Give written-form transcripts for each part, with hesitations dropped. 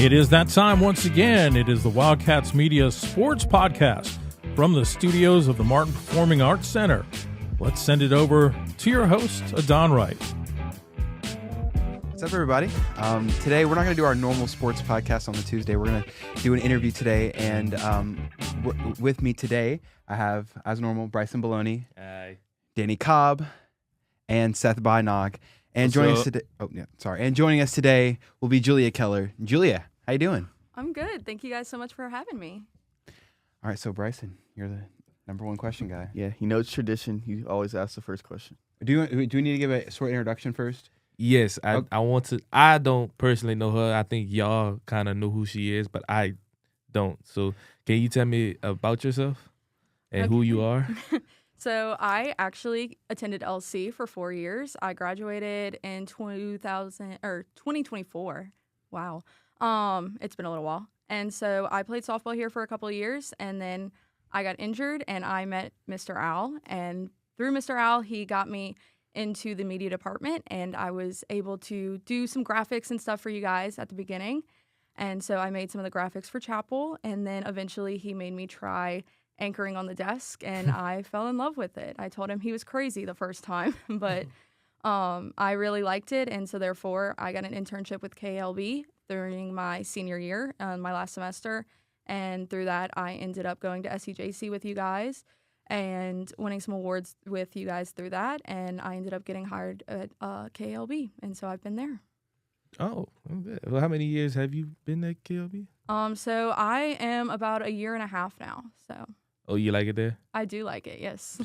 It is that time once again. It is the Wildcats Media Sports Podcast from the studios of the Martin Performing Arts Center. Let's send it over to your host, Adàn Wright. What's up, everybody? Today, we're not going to do our normal sports podcast on the Tuesday. We're going to do an interview today, and with me today, I have, as normal, Bryson Baloney, Danny KALB, and Seth Bynog. And joining us today, and joining us today will be Julia Keller. Julia, how you doing? I'm good. Thank you guys so much for having me. All right, so Bryson, you're the number one question guy. Yeah, he knows tradition. He always asks the first question. Do we need to give a short introduction first? Yes, I want to. I don't personally know her. I think y'all kind of know who she is, but I don't. So can you tell me about yourself and who you are? So I actually attended LC for 4 years. I graduated in 2024. Wow. It's been a little while. And so I played softball here for a couple of years, and then I got injured, and I met Mr. Al. And through Mr. Al, he got me into the media department, and I was able to do some graphics and stuff for you guys at the beginning. And so I made some of the graphics for Chapel, and then eventually he made me try anchoring on the desk, and I fell in love with it. I told him he was crazy the first time, but I really liked it, and so therefore I got an internship with KALB during my senior year, my last semester, and through that I ended up going to SEJC with you guys and winning some awards with you guys through that, and I ended up getting hired at KALB, and so I've been there. Oh, okay. Well, how many years have you been at KLB? So I am about a year and a half now, so. Oh, you like it there? I do like it, yes.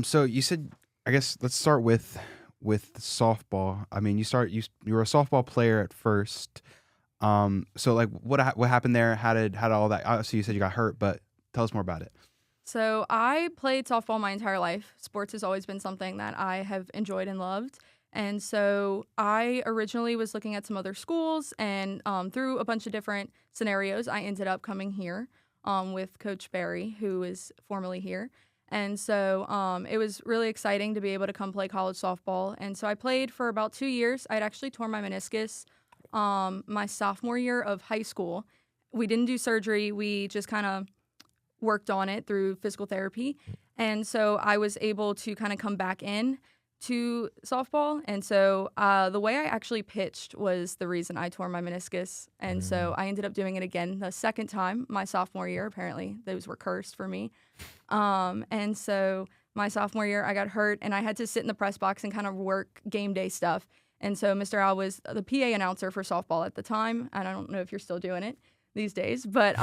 So you said, I guess let's start with softball. I mean, you were a softball player at first. So like what happened there? How did all that? Obviously, you said you got hurt, but tell us more about it. So I played softball my entire life. Sports has always been something that I have enjoyed and loved. And so I originally was looking at some other schools, and through a bunch of different scenarios, I ended up coming here with Coach Barry, who is formerly here. And so it was really exciting to be able to come play college softball. And so I played for about 2 years. I'd actually torn my meniscus my sophomore year of high school. We didn't do surgery. We just kind of worked on it through physical therapy. And so I was able to kind of come back in to softball. And so the way I actually pitched was the reason I tore my meniscus. And so I ended up doing it again the second time my sophomore year. Apparently those were cursed for me. And so my sophomore year I got hurt, and I had to sit in the press box and kind of work game day stuff. And so Mr. Al was the PA announcer for softball at the time. And I don't know if you're still doing it these days, but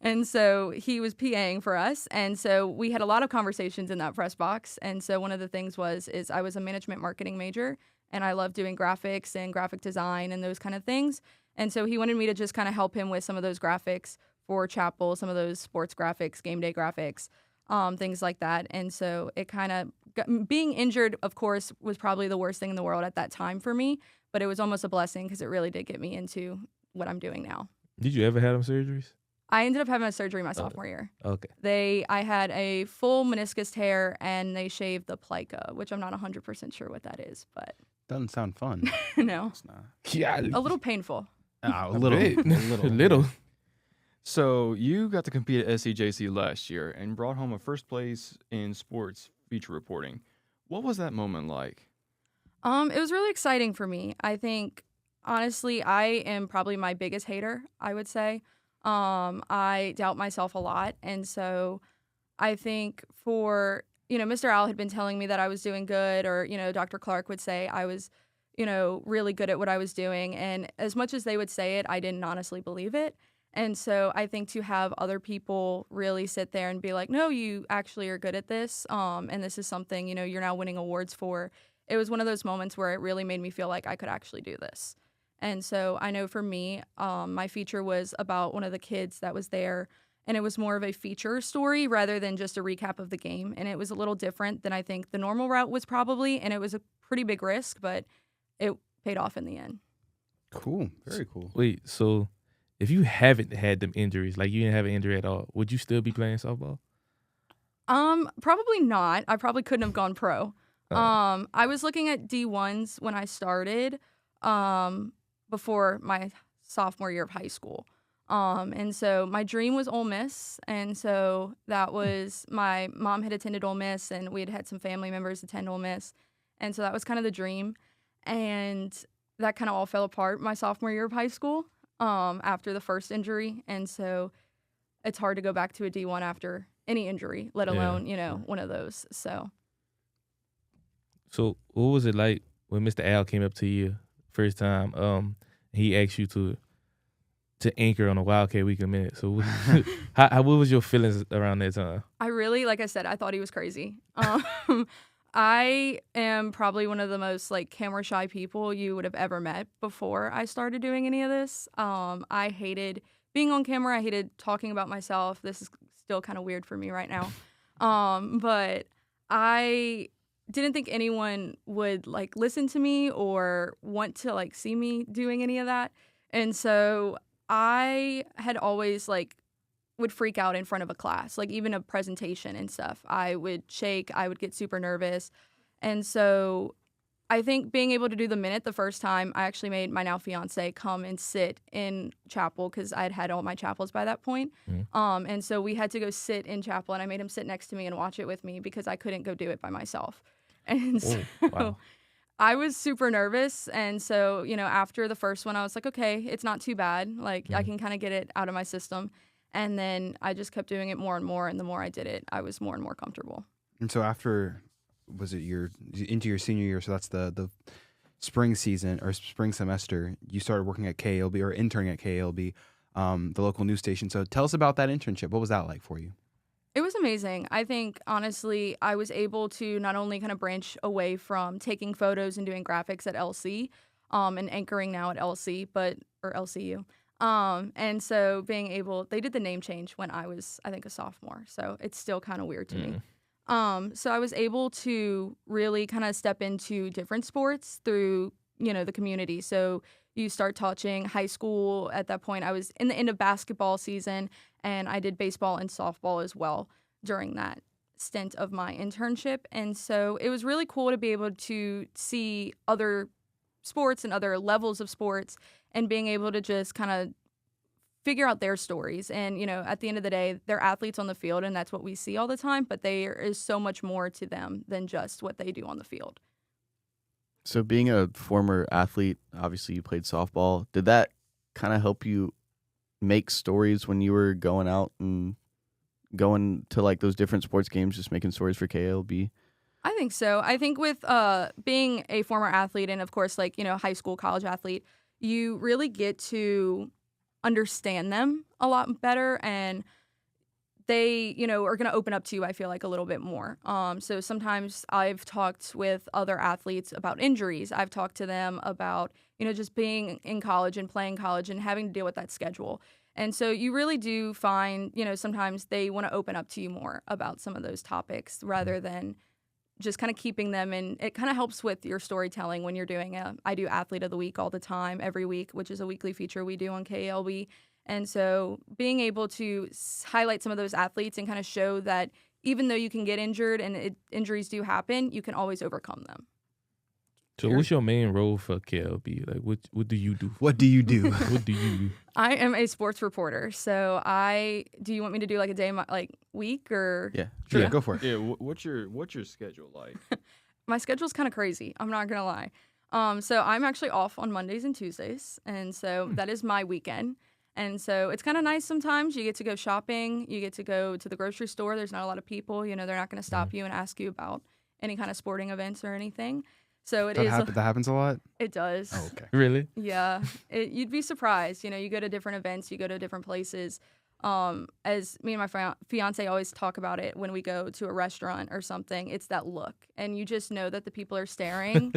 and so he was PAing for us, and so we had a lot of conversations in that press box. And so one of the things is I was a management marketing major, and I love doing graphics and graphic design and those kind of things. And so he wanted me to just kind of help him with some of those graphics for Chapel, some of those sports graphics, game day graphics, things like that. And so it kind of being injured, of course, was probably the worst thing in the world at that time for me, but it was almost a blessing because it really did get me into what I'm doing now. Did you ever have them surgeries? I ended up having a surgery my sophomore year. Okay. I had a full meniscus tear, and they shaved the plica, which I'm not 100% sure what that is, but Doesn't sound fun. no, It's not. Yeah, a little painful. A little. a little. So you got to compete at SEJC last year and brought home a first place in sports feature reporting. What was that moment like? It was really exciting for me. I think, honestly, I am probably my biggest hater, I would say. I doubt myself a lot. And so I think Mr. Al had been telling me that I was doing good, or, Dr. Clark would say I was, really good at what I was doing. And as much as they would say it, I didn't honestly believe it. And so I think to have other people really sit there and be like, no, you actually are good at this. And this is something, you're now winning awards for. It was one of those moments where it really made me feel like I could actually do this. And so I know for me, my feature was about one of the kids that was there, and it was more of a feature story rather than just a recap of the game. And it was a little different than I think the normal route was probably, and it was a pretty big risk, but it paid off in the end. Cool. Very cool. Wait, so if you haven't had them injuries, like you didn't have an injury at all, would you still be playing softball? Probably not. I probably couldn't have gone pro. I was looking at D1s when I started, before my sophomore year of high school. And so my dream was Ole Miss. And so that was, my mom had attended Ole Miss, and we had some family members attend Ole Miss. And so that was kind of the dream. And that kind of all fell apart my sophomore year of high school after the first injury. And so it's hard to go back to a D1 after any injury, let alone, one of those. So what was it like when Mr. Al came up to you first time? He asked you to anchor on a Wildcat Week in a minute. So what was your feelings around that time? I really, like I said, I thought he was crazy. I am probably one of the most camera shy people you would have ever met before I started doing any of this. I hated being on camera. I hated talking about myself. This is still kind of weird for me right now. But I didn't think anyone would listen to me or want to see me doing any of that. And so I had always would freak out in front of a class, even a presentation and stuff. I would shake, I would get super nervous. And so I think being able to do the minute the first time, I actually made my now fiance come and sit in chapel because I had all my chapels by that point. And so we had to go sit in chapel, and I made him sit next to me and watch it with me because I couldn't go do it by myself. And so wow. I was super nervous. And so, after the first one, I was like, okay, it's not too bad. I can kind of get it out of my system. And then I just kept doing it more and more. And the more I did it, I was more and more comfortable. And so after, was it into your senior year? So that's the spring season or spring semester. You started working at KALB or interning at KALB, the local news station. So tell us about that internship. What was that like for you? It was amazing. I think, honestly, I was able to not only kind of branch away from taking photos and doing graphics at LC and anchoring now at LC, or LCU. And so being able, they did the name change when I was, I think, a sophomore. So it's still kind of weird to me. So I was able to really kind of step into different sports through, the community. So you start touching high school. At that point, I was in the end of basketball season, and I did baseball and softball as well during that stint of my internship. And so it was really cool to be able to see other sports and other levels of sports and being able to just kind of figure out their stories. And, at the end of the day, they're athletes on the field, and that's what we see all the time, but there is so much more to them than just what they do on the field. So being a former athlete, obviously you played softball. Did that kind of help you make stories when you were going out and going to those different sports games, just making stories for KALB? I think so. I think with being a former athlete and, of course, high school, college athlete, you really get to understand them a lot better, and they, are going to open up to you, I feel like, a little bit more. So sometimes I've talked with other athletes about injuries. I've talked to them about, just being in college and playing college and having to deal with that schedule. And so you really do find, sometimes they want to open up to you more about some of those topics rather than just kind of keeping them. And it kind of helps with your storytelling when you're doing I do Athlete of the Week all the time, every week, which is a weekly feature we do on KALB. And so being able to highlight some of those athletes and kind of show that even though you can get injured and injuries do happen, you can always overcome them. So what's your main role for KLB? What do you do? What do you do? What do you do? I am a sports reporter. So do you want me to do a day, week or? Yeah. Sure, Yeah. go for it. Yeah, what's your schedule like? My schedule's kind of crazy. I'm not going to lie. So I'm actually off on Mondays and Tuesdays. And so that is my weekend. And so it's kind of nice sometimes. You get to go shopping. You get to go to the grocery store. There's not a lot of people. They're not going to stop you and ask you about any kind of sporting events or anything. So That happens a lot? It does. Oh, okay. Really? Yeah. You'd be surprised. You go to different events. You go to different places. As me and my fiance always talk about it when we go to a restaurant or something, it's that look. And you just know that the people are staring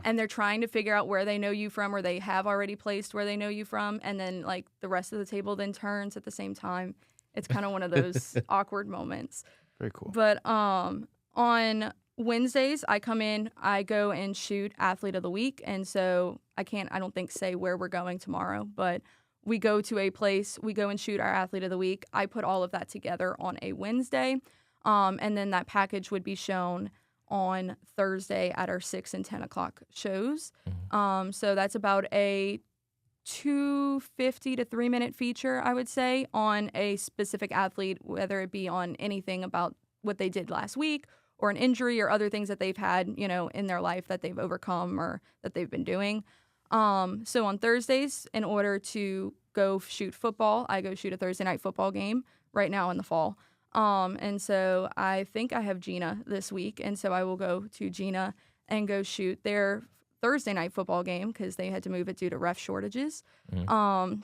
and they're trying to figure out where they know you from or they have already placed where they know you from. And then the rest of the table then turns at the same time. It's kind of one of those awkward moments. Very cool. But on Wednesdays, I come in, I go and shoot Athlete of the Week. And so I don't think say where we're going tomorrow, but we go to a place, we go and shoot our Athlete of the Week. I put all of that together on a Wednesday. And then that package would be shown on Thursday at our 6 and 10 o'clock shows. So that's about a 250 to 3 minute feature, I would say, on a specific athlete, whether it be on anything about what they did last week or an injury or other things that they've had, in their life that they've overcome or that they've been doing. So on Thursdays, in order to go shoot football, I go shoot a Thursday night football game right now in the fall. And so I think I have Gina this week, and so I will go to Gina and go shoot their Thursday night football game because they had to move it due to ref shortages. And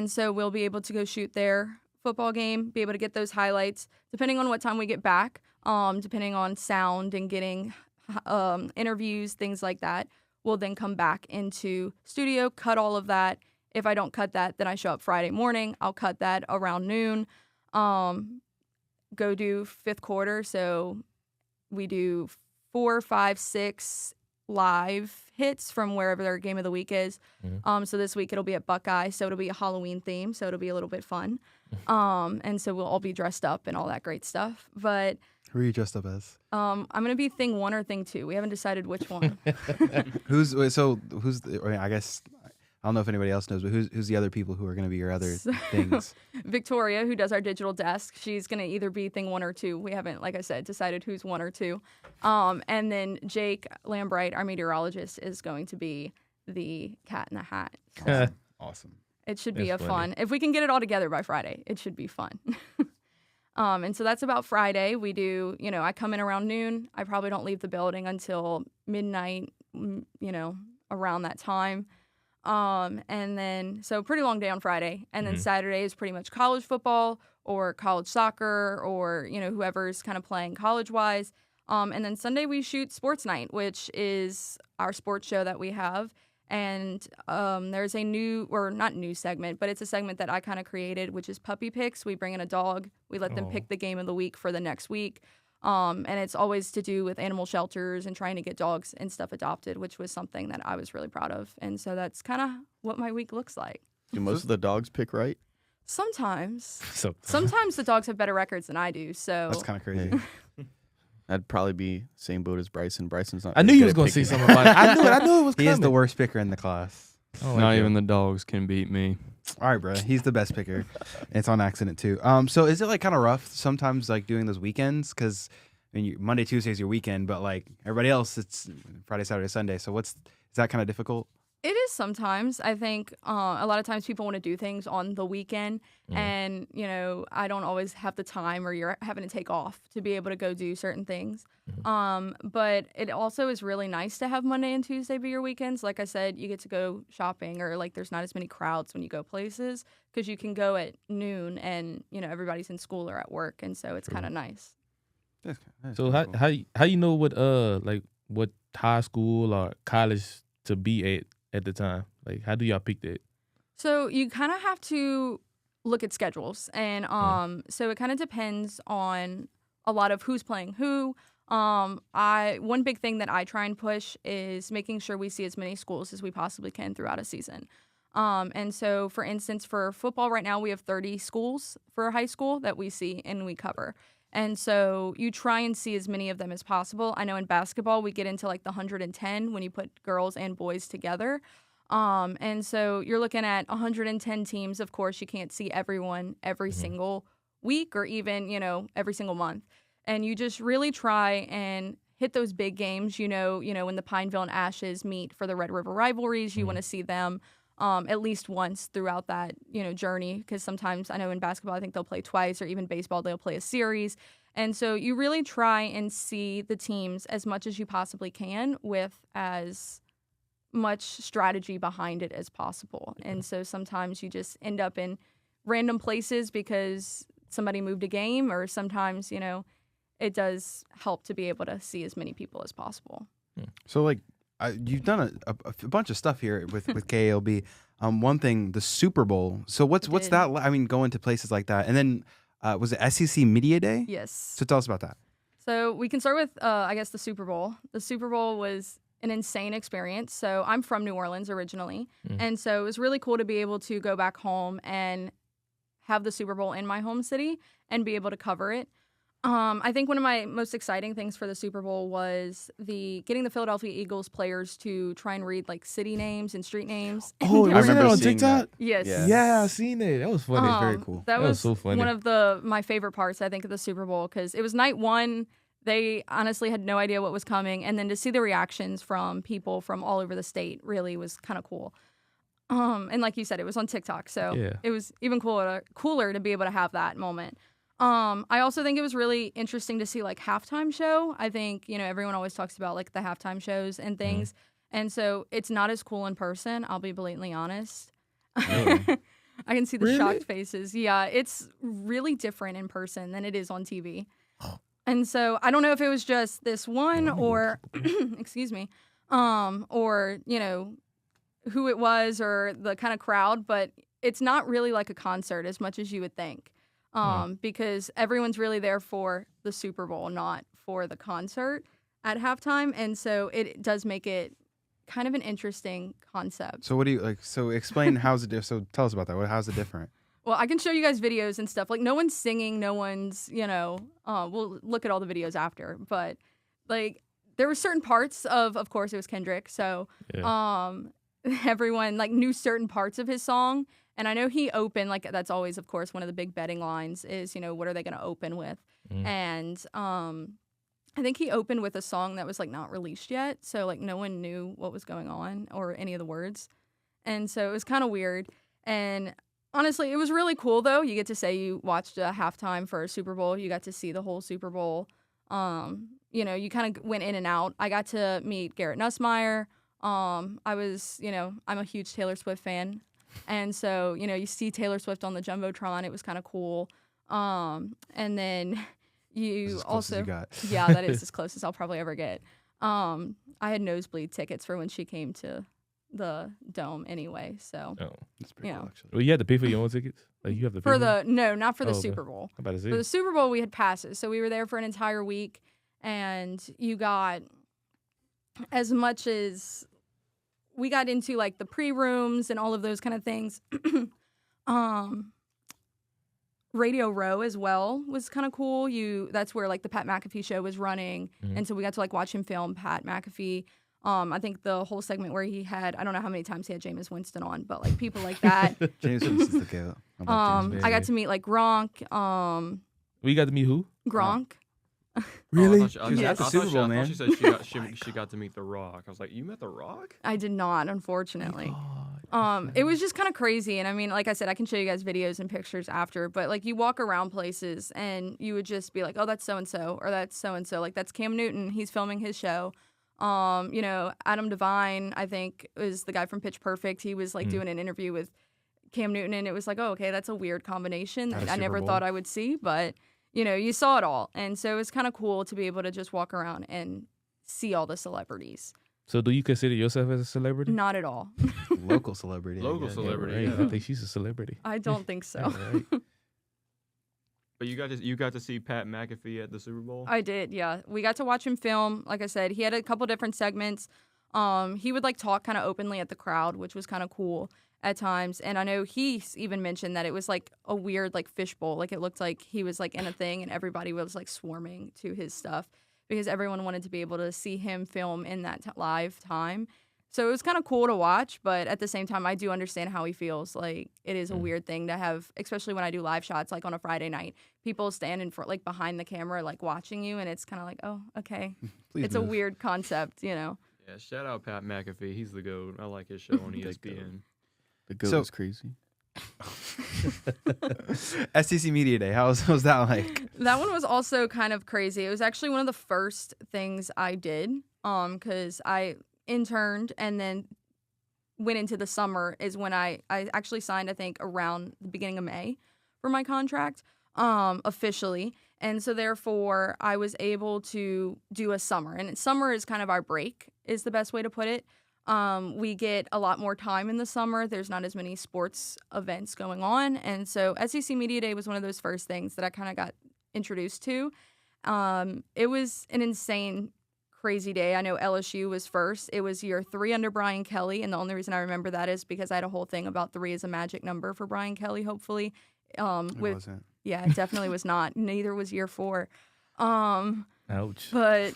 so we'll be able to go shoot their football game, be able to get those highlights, depending on what time we get back, depending on sound and getting interviews, things like that. We'll then come back into studio, cut all of that. If I don't cut that, then I show up Friday morning. I'll cut that around noon, go do fifth quarter. So we do 4, 5, 6 live hits from wherever their game of the week is. So this week it'll be at Buckeye, so it'll be a Halloween theme, so it'll be a little bit fun. And so we'll all be dressed up and all that great stuff. But who are you dressed up as? I'm gonna be thing 1 or thing 2. We haven't decided which one. I guess I don't know if anybody else knows, but who's the other people who are going to be your other things? Victoria, who does our digital desk, she's going to either be thing 1 or 2. We haven't, like I said, decided who's 1 or 2. And then Jake Lambright, our meteorologist, is going to be the Cat in the Hat. Awesome. It should be fun. If we can get it all together by Friday, it should be fun. And so that's about Friday. We do, I come in around noon. I probably don't leave the building until midnight, around that time. And then, so pretty long day on Friday. And then Saturday is pretty much college football or college soccer or, whoever's kind of playing college-wise. And then Sunday we shoot Sports Night, which is our sports show that we have. And there's a not new segment, but it's a segment that I kind of created, which is Puppy Picks. We bring in a dog. We let them pick the game of the week for the next week. And it's always to do with animal shelters and trying to get dogs and stuff adopted, which was something that I was really proud of. And so that's kind of what my week looks like. Do most of the dogs pick right? Sometimes. Sometimes the dogs have better records than I do. So that's kind of crazy. I'd probably be same boat as Bryson. Bryson's not. I knew you was going to say something about it. I knew it was coming. He is the worst picker in the class. Not even the dogs can beat me. All right, bro. He's the best picker. It's on accident too. So is it like kind of rough sometimes, like doing those weekends? Because Monday, Tuesday is your weekend, but like everybody else, it's Friday, Saturday, Sunday. So is that kind of difficult? It is sometimes. I think a lot of times people want to do things on the weekend, and I don't always have the time, or you're having to take off to be able to go do certain things. But it also is really nice to have Monday and Tuesday be your weekends. Like I said, you get to go shopping, or like there's not as many crowds when you go places because you can go at noon, and everybody's in school or at work, and so it's kind of nice. That's so cool. how you know what high school or college to be at the time? Like, how do y'all pick that? So you kind of have to look at schedules, and so it kind of depends on a lot of who's playing who. One big thing that I try and push is making sure we see as many schools as we possibly can throughout a season. And so, for instance, for football right now, we have 30 schools for high school that we see and we cover. And so you try and see as many of them as possible. I know in basketball, we get into like the 110 when you put girls and boys together. And so you're looking at 110 teams. Of course, you can't see everyone every single week or even, every single month. And you just really try and hit those big games. When the Pineville and Ashes meet for the Red River rivalries, you want to see them at least once throughout that, journey. Because sometimes I know in basketball, I think they'll play twice, or even baseball, they'll play a series. And so you really try and see the teams as much as you possibly can with as much strategy behind it as possible. And so sometimes you just end up in random places because somebody moved a game, or sometimes, it does help to be able to see as many people as possible. So like, you've done a bunch of stuff here with KALB. One thing, the Super Bowl. So what's that? I mean, going to places like that, and then was it SEC Media Day? Yes. So tell us about that. So we can start with, I guess, the Super Bowl. The Super Bowl was an insane experience. So I'm from New Orleans originally, and so it was really cool to be able to go back home and have the Super Bowl in my home city and be able to cover it. I think one of my most exciting things for the Super Bowl was getting the Philadelphia Eagles players to try and read like city names and street names. Oh, I remember that on seeing TikTok? that. Yes. Yeah, I seen it. That was funny. Very cool. That was so funny. one of my favorite parts, I think, of the Super Bowl, because it was night one. They honestly had no idea what was coming, and then to see the reactions from people from all over the state really was kind of cool. And like you said, it was on TikTok, so it was even cooler to be able to have that moment. I also think it was really interesting to see like halftime show. I think, everyone always talks about like the halftime shows and things. And so it's not as cool in person. I'll be blatantly honest. Really? I can see the shocked faces. Yeah, it's really different in person than it is on TV. And so I don't know if it was just this one or, excuse me, or, who it was or the kind of crowd, but it's not really like a concert as much as you would think. Because everyone's really there for the Super Bowl, not for the concert at halftime. And so it does make it kind of an interesting concept. So what do you like? So explain how's it different. So tell us about that. How's it different? Well, I can show you guys videos and stuff. Like, no one's singing, no one's, we'll look at all the videos after. But, like, there were certain parts of course, it was Kendrick. So, everyone, like, knew certain parts of his song. And I know he opened, like, that's always, of course, one of the big betting lines is, what are they going to open with? And I think he opened with a song that was, like, not released yet. So, like, no one knew what was going on or any of the words. And so it was kind of weird. And honestly, it was really cool, though. You get to say you watched a halftime for a Super Bowl. You got to see the whole Super Bowl. You kind of went in and out. I got to meet Garrett Nussmeier. I'm a huge Taylor Swift fan. And so, you see Taylor Swift on the Jumbotron. It was kind of cool. And then you also... you got. Yeah, that is as close as I'll probably ever get. I had nosebleed tickets for when she came to the Dome anyway, so that's pretty cool, actually. Well, you had to pay for your own tickets. Like you have to pay not for the Super Bowl. I'm about to say. For the Super Bowl, we had passes, so we were there for an entire week, and you got as much as we got into like the pre-rooms and all of those kind of things. Radio Row as well was kind of cool. That's where like the Pat McAfee show was running, and so we got to like watch him film Pat McAfee. I think the whole segment where he had, I don't know how many times he had Jameis Winston on, but like people like that. James Winston's the goat. I got to meet like Gronk. We got to meet who? Gronk. Really? At the Super Bowl, man. She said she got to meet The Rock. I was like, you met The Rock? I did not, unfortunately. It was just kind of crazy. And I mean, like I said, I can show you guys videos and pictures after, but like you walk around places and you would just be like, oh, that's so-and-so, or that's so-and-so. Like that's Cam Newton. He's filming his show. Adam Devine, I think, is the guy from Pitch Perfect. He was like doing an interview with Cam Newton, and it was like, oh, okay, that's a weird combination that I never thought I would see, but you saw it all. And so it was kind of cool to be able to just walk around and see all the celebrities. So do you consider yourself as a celebrity? Not at all. Local celebrity. Local celebrity. Yeah, I think she's a celebrity. I don't think so. But you got to see Pat McAfee at the Super Bowl? I did, yeah. We got to watch him film. Like I said, he had a couple different segments. He would like talk kind of openly at the crowd, which was kind of cool at times. And I know he even mentioned that it was like a weird like fishbowl. Like it looked like he was like in a thing and everybody was like swarming to his stuff because everyone wanted to be able to see him film in that live time. So it was kind of cool to watch, but at the same time, I do understand how he feels. Like, it is a weird thing to have, especially when I do live shots, like on a Friday night. People stand in front, like behind the camera, like watching you, and it's kind of like, oh, okay. It's a weird concept, Yeah, shout out Pat McAfee. He's the GOAT. I like his show on ESPN. The GOAT is crazy. SEC Media Day, how was that like? That one was also kind of crazy. It was actually one of the first things I did, because I interned and then went into the summer is when I actually signed, I think, around the beginning of May for my contract officially. And so therefore I was able to do a summer, and summer is kind of our break is the best way to put it. We get a lot more time in the summer. There's not as many sports events going on. And so SEC Media Day was one of those first things that I kind of got introduced to. It was an insane crazy day. I know LSU was first. It was year 3 under Brian Kelly, and the only reason I remember that is because I had a whole thing about 3 is a magic number for Brian Kelly, hopefully. It wasn't. Yeah, it definitely was not. Neither was year 4. Ouch. But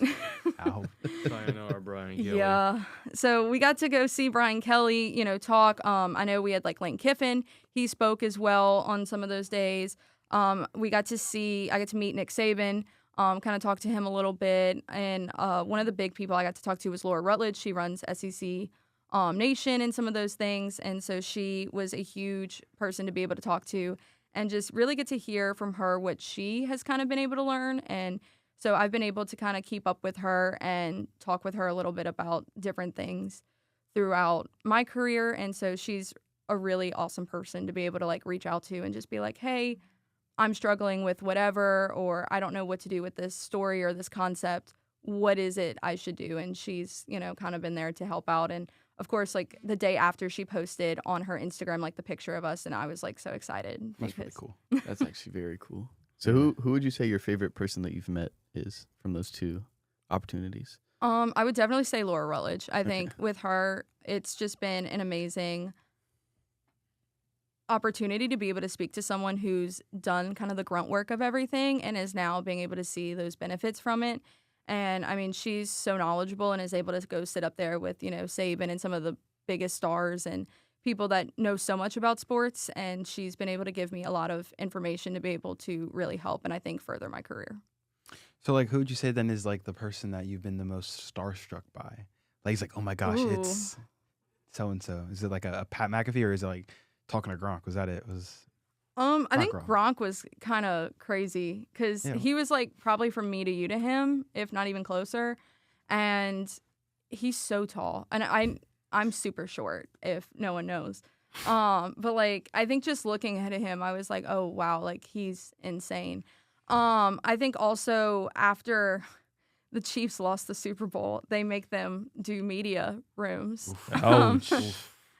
Sayonara, Brian Kelly. yeah, so we got to go see Brian Kelly, talk. I know we had like Lane Kiffin. He spoke as well on some of those days. I got to meet Nick Saban, kind of talk to him a little bit. And one of the big people I got to talk to was Laura Rutledge. She runs SEC Nation and some of those things. And so she was a huge person to be able to talk to and just really get to hear from her what she has kind of been able to learn. And so I've been able to kind of keep up with her and talk with her a little bit about different things throughout my career. And so she's a really awesome person to be able to like reach out to and just be like, hey, I'm struggling with whatever, or I don't know what to do with this story or this concept. What is it I should do? And she's, kind of been there to help out. And of course, like the day after she posted on her Instagram, like the picture of us, and I was like so excited. That's really cool. That's actually very cool. So who would you say your favorite person that you've met is from those two opportunities? I would definitely say Laura Rutledge. I think with her, it's just been an amazing opportunity to be able to speak to someone who's done kind of the grunt work of everything and is now being able to see those benefits from it. And I mean, she's so knowledgeable and is able to go sit up there with, Saban and some of the biggest stars and people that know so much about sports. And she's been able to give me a lot of information to be able to really help and I think further my career. So like, who would you say then is like the person that you've been the most starstruck by? Like, he's like, oh my gosh, it's so-and-so. Is it like a Pat McAfee or is it like talking to Gronk? Was that it? I think Gronk was kind of crazy because he was like probably from me to you to him, if not even closer. And he's so tall. And I'm super short, if no one knows. But like, I think just looking at him, I was like, oh, wow, like he's insane. I think also after the Chiefs lost the Super Bowl, they make them do media rooms.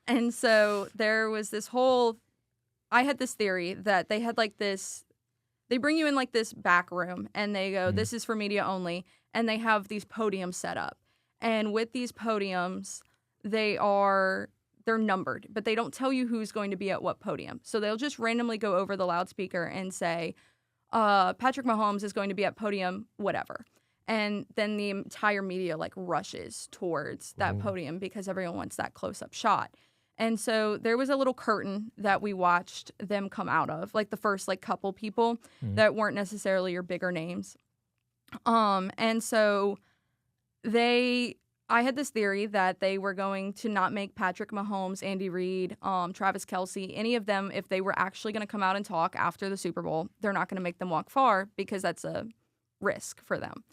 And so there was this I had this theory that they had like this, they bring you in like this back room and they go, this is for media only. And they have these podiums set up. And with these podiums, they're numbered, but they don't tell you who's going to be at what podium. So they'll just randomly go over the loudspeaker and say, Patrick Mahomes is going to be at podium, whatever. And then the entire media like rushes towards that podium because everyone wants that close-up shot. And so there was a little curtain that we watched them come out of, like the first like couple people that weren't necessarily your bigger names. And so I had this theory that they were going to not make Patrick Mahomes, Andy Reid, Travis Kelce, any of them, if they were actually going to come out and talk after the Super Bowl, they're not going to make them walk far because that's a risk for them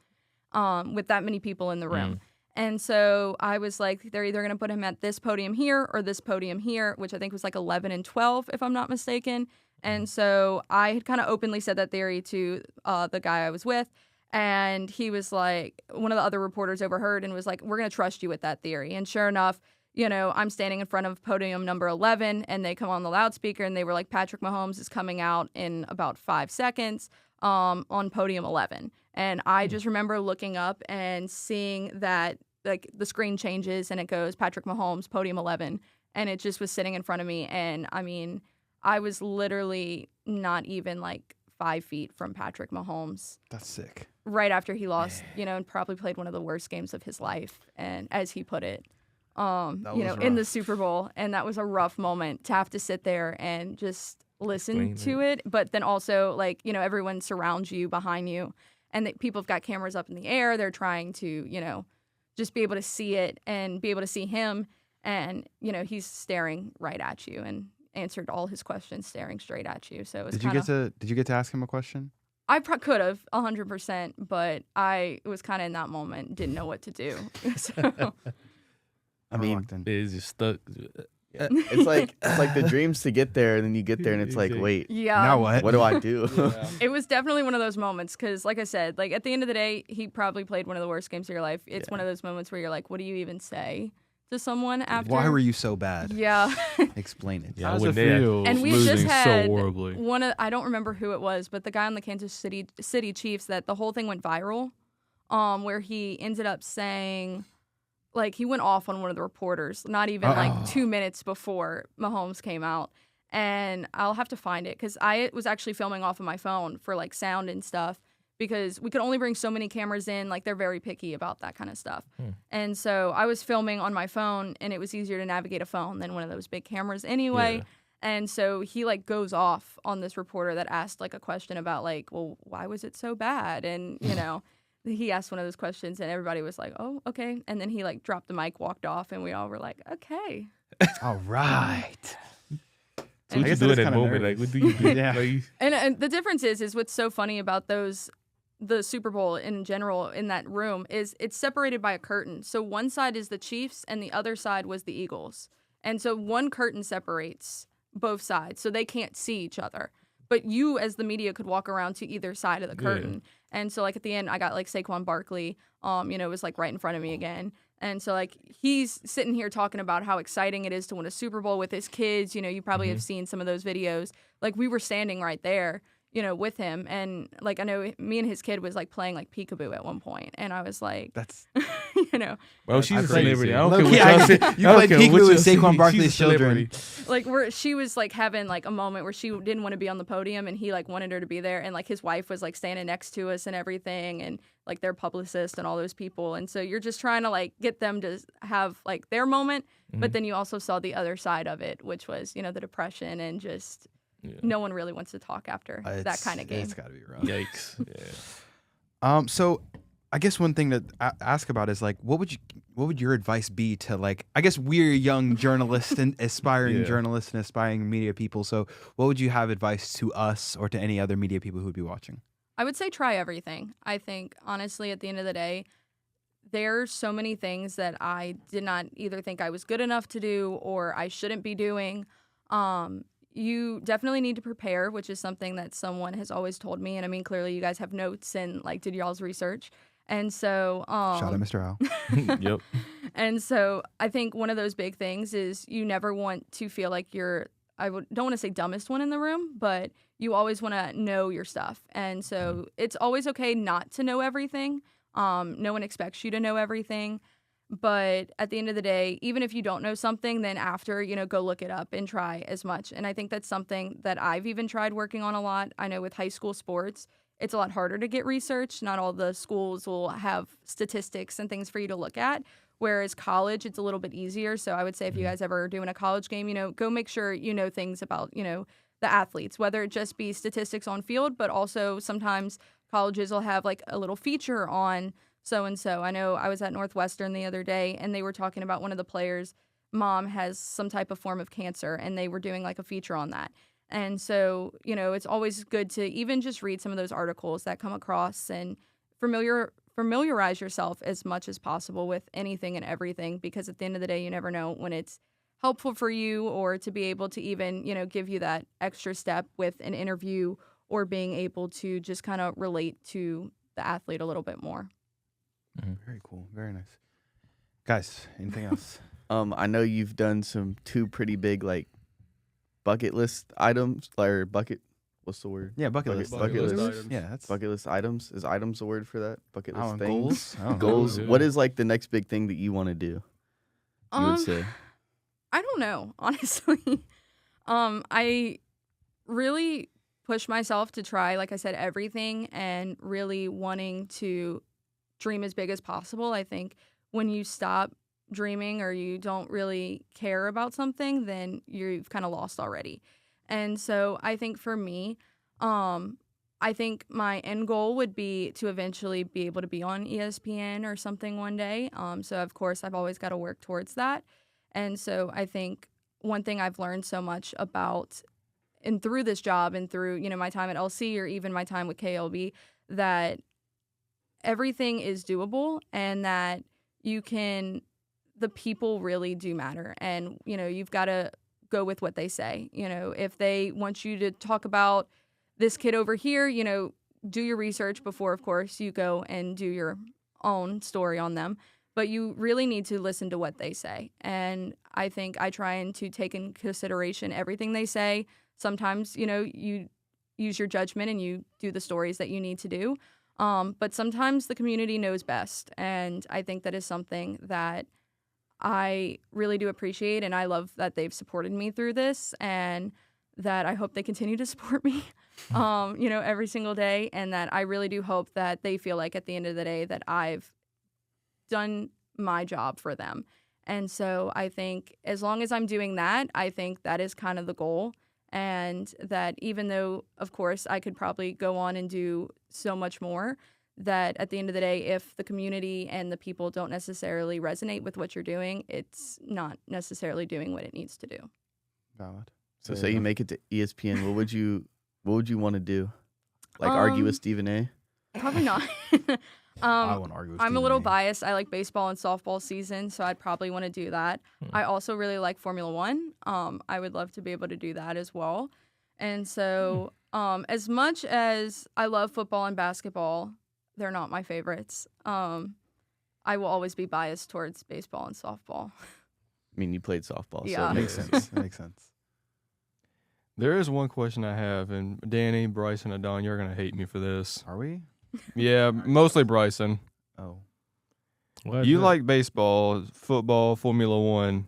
with that many people in the room. And so I was like, they're either going to put him at this podium here or this podium here, which I think was like 11 and 12, if I'm not mistaken. And so I had kind of openly said that theory to the guy I was with. And he was like, one of the other reporters overheard and was like, we're going to trust you with that theory. And sure enough, I'm standing in front of podium number 11 and they come on the loudspeaker and they were like, Patrick Mahomes is coming out in about 5 seconds on podium 11. And I just remember looking up and seeing that like the screen changes and it goes Patrick Mahomes, podium 11. And it just was sitting in front of me. And I mean, I was literally not even like 5 feet from Patrick Mahomes. That's sick. Right after he lost, and probably played one of the worst games of his life. And as he put it, in the Super Bowl. And that was a rough moment to have to sit there and just listen to it. But then also like, everyone surrounds you behind you and people have got cameras up in the air. They're trying to, just be able to see it and be able to see him. And, he's staring right at you and answered all his questions staring straight at you. So it was Did you get to ask him a question? I could have 100%, but I was kind of in that moment, didn't know what to do. So. I mean, it's just stuck. It's like the dreams to get there, and then you get there, and it's like, wait, now what? What do I do? It was definitely one of those moments because, like I said, like at the end of the day, he probably played one of the worst games of your life. It's one of those moments where you're like, what do you even say to someone after? Why were you so bad? Yeah. Explain it. Yeah, when and we just had so horribly. I don't remember who it was, but the guy on the Kansas City Chiefs that the whole thing went viral, where he ended up saying. Like, he went off on one of the reporters, not even, 2 minutes before Mahomes came out. And I'll have to find it, because I was actually filming off of my phone for, like, sound and stuff, because we could only bring so many cameras in. Like, they're very picky about that kind of stuff. And so I was filming on my phone, and it was easier to navigate a phone than one of those big cameras anyway. And so he like goes off on this reporter that asked like a question about like, well, why was it so bad? And, you know, he asked one of those questions and everybody was like, oh, okay. And then he like dropped the mic, walked off, and we all were like, okay. All right. So what you do in that moment? Like, what do you do? Like, and the difference is what's so funny about the Super Bowl in general in that room is it's separated by a curtain. So one side is the Chiefs and the other side was the Eagles. And so one curtain separates both sides, so they can't see each other. But you, as the media, could walk around to either side of the curtain. And so, like, at the end, I got, like, Saquon Barkley, you know, was, like, right in front of me again. And so, like, he's sitting here talking about how exciting it is to win a Super Bowl with his kids. You know, you probably have seen some of those videos. Like, we were standing right there, you know, with him. And, like, I know me and his kid was, like, playing, like, peekaboo at one point. And I was like... That's... you know... Well, she's a celebrity. I don't Look, care what you played peekaboo with Saquon Barkley's children. Like, she was, like, having, like, a moment where she didn't want to be on the podium, and he, like, wanted her to be there. And, like, his wife was, like, standing next to us and everything, and, like, their publicist and all those people. And so you're just trying to, like, get them to have, like, their moment. But then you also saw the other side of it, which was, you know, the depression and just... No one really wants to talk after that kind of game. It's got to be rough. Yikes. So I guess one thing to ask about is like, what would your advice be to, like, I guess we're young journalists and aspiring journalists and aspiring media people. So what would you have advice to us or to any other media people who would be watching? I would say try everything. I think, honestly, at the end of the day, there's so many things that I did not either think I was good enough to do or I shouldn't be doing. You definitely need to prepare, which is something that someone has always told me. And I mean, clearly you guys have notes and like did y'all's research. And so, shout out Mr. Al. Yep. And so I think one of those big things is you never want to feel like you're, don't want to say dumbest one in the room, but you always want to know your stuff. And so it's always okay not to know everything. No one expects you to know everything. But at the end of the day, even if you don't know something, then after, you know, go look it up and try as much. And I think that's something that I've even tried working on a lot. I know with high school sports, it's a lot harder to get research. Not all the schools will have statistics and things for you to look at. Whereas college, it's a little bit easier. So I would say if you guys ever are doing a college game, you know, go make sure you know things about, you know, the athletes, whether it just be statistics on field, but also sometimes colleges will have like a little feature on so-and-so. I know I was at Northwestern the other day, and they were talking about one of the players' mom has some type of form of cancer, and they were doing like a feature on that. And so, you know, it's always good to even just read some of those articles that come across and familiarize yourself as much as possible with anything and everything, because at the end of the day, you never know when it's helpful for you or to be able to even, you know, give you that extra step with an interview or being able to just kind of relate to the athlete a little bit more. Very cool. Very nice. Guys, anything else? I know you've done two pretty big like bucket list items, or what's the word? Yeah, bucket list. Bucket list items. Yeah, that's bucket list items. Is items the word for that? Bucket list things. Goals. Goals. Yeah. What is like the next big thing that you want to do? You would say. I don't know, honestly. I really push myself to try, like I said, everything and really wanting to dream as big as possible. I think when you stop dreaming or you don't really care about something, then you've kind of lost already. And so I think for me, I think my end goal would be to eventually be able to be on ESPN or something one day. So of course I've always got to work towards that. And so I think one thing I've learned so much about and through this job and through, you know, my time at LC or even my time with KALB, that everything is doable and that the people really do matter. And, you know, you've got to go with what they say. You know, if they want you to talk about this kid over here, you know, do your research before, of course, you go and do your own story on them. But you really need to listen to what they say. And I think I try and to take in consideration everything they say. Sometimes, you know, you use your judgment and you do the stories that you need to do. But sometimes the community knows best. And I think that is something that I really do appreciate. And I love that they've supported me through this and that I hope they continue to support me, every single day, and that I really do hope that they feel like at the end of the day that I've done my job for them. And so I think as long as I'm doing that, I think that is kind of the goal. And that even though, of course, I could probably go on and do so much more, that at the end of the day, if the community and the people don't necessarily resonate with what you're doing, it's not necessarily doing what it needs to do. Valid. So say you make it to ESPN, what would you want to do? Like argue with Stephen A? Probably not. I won't argue with I'm Stephen a little A. biased. I like baseball and softball season, so I'd probably want to do that. I also really like Formula One. I would love to be able to do that as well. And so as much as I love football and basketball, they're not my favorites. I will always be biased towards baseball and softball. I mean, you played softball, Yeah. so it makes sense. That makes sense. There is one question I have, and Danny, Bryson, Adàn, you're going to hate me for this. Are we? Yeah, mostly Bryson. Oh. You like baseball, football, Formula One,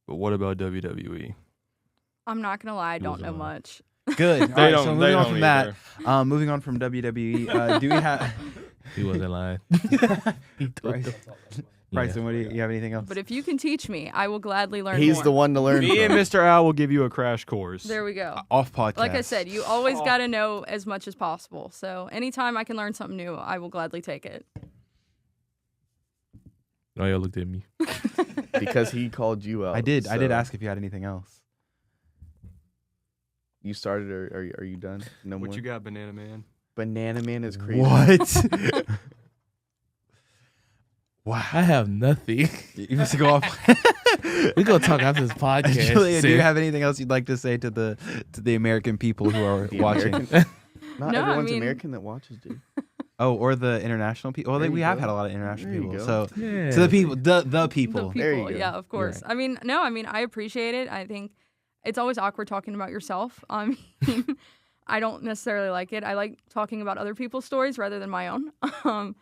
but what about WWE? I'm not going to lie, I don't know much. Good. All They right, don't. so They moving on don't from either. that, moving on from WWE, do we have He wasn't lying. He told them. Bryson? What do you have anything else? But if you can teach me, I will gladly learn He's more. the one to learn Me and from. Mr. Al will give you a crash course. There we go. Off podcast. Like I said, you always got to know as much as possible. So anytime I can learn something new, I will gladly take it. Oh, y'all looked at me. Because he called you out. I did so ask if you had anything else. You started, or are you done? No What more? you got, Banana Man? Banana Man is crazy. What? Wow. I have nothing. You must go off. We're gonna talk after this podcast. Julia, do you Seth. have anything else you'd like to say to the American people who are The watching? American- Not No, I everyone's mean- American that watches, dude. Oh, or the international people. Well, There we you have go. had a lot of international There you people. go. So Yeah. to the people, the The people. people, There you go. yeah, of course. Right. I appreciate it. I think it's always awkward talking about yourself. I mean, I don't necessarily like it. I like talking about other people's stories rather than my own.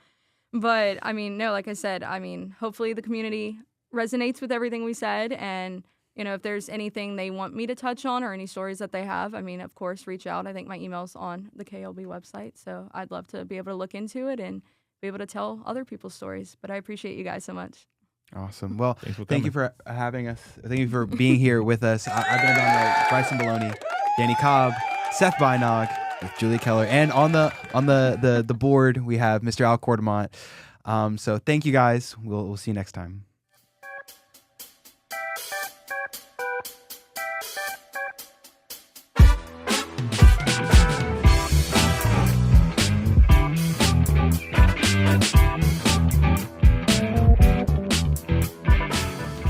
But I mean, no, like I said, I mean, hopefully the community resonates with everything we said. And, if there's anything they want me to touch on or any stories that they have, I mean, of course, reach out. I think my email's on the KALB website. So I'd love to be able to look into it and be able to tell other people's stories. But I appreciate you guys so much. Awesome. Well, Thanks for thank you coming. for having us. Thank you for being here with us. I've been on Bryson Baloney, Danny KALB, Seth Beinog, with Julia Keller, and on the board we have Mr. Al Cordamont. So thank you guys. We'll see you next time.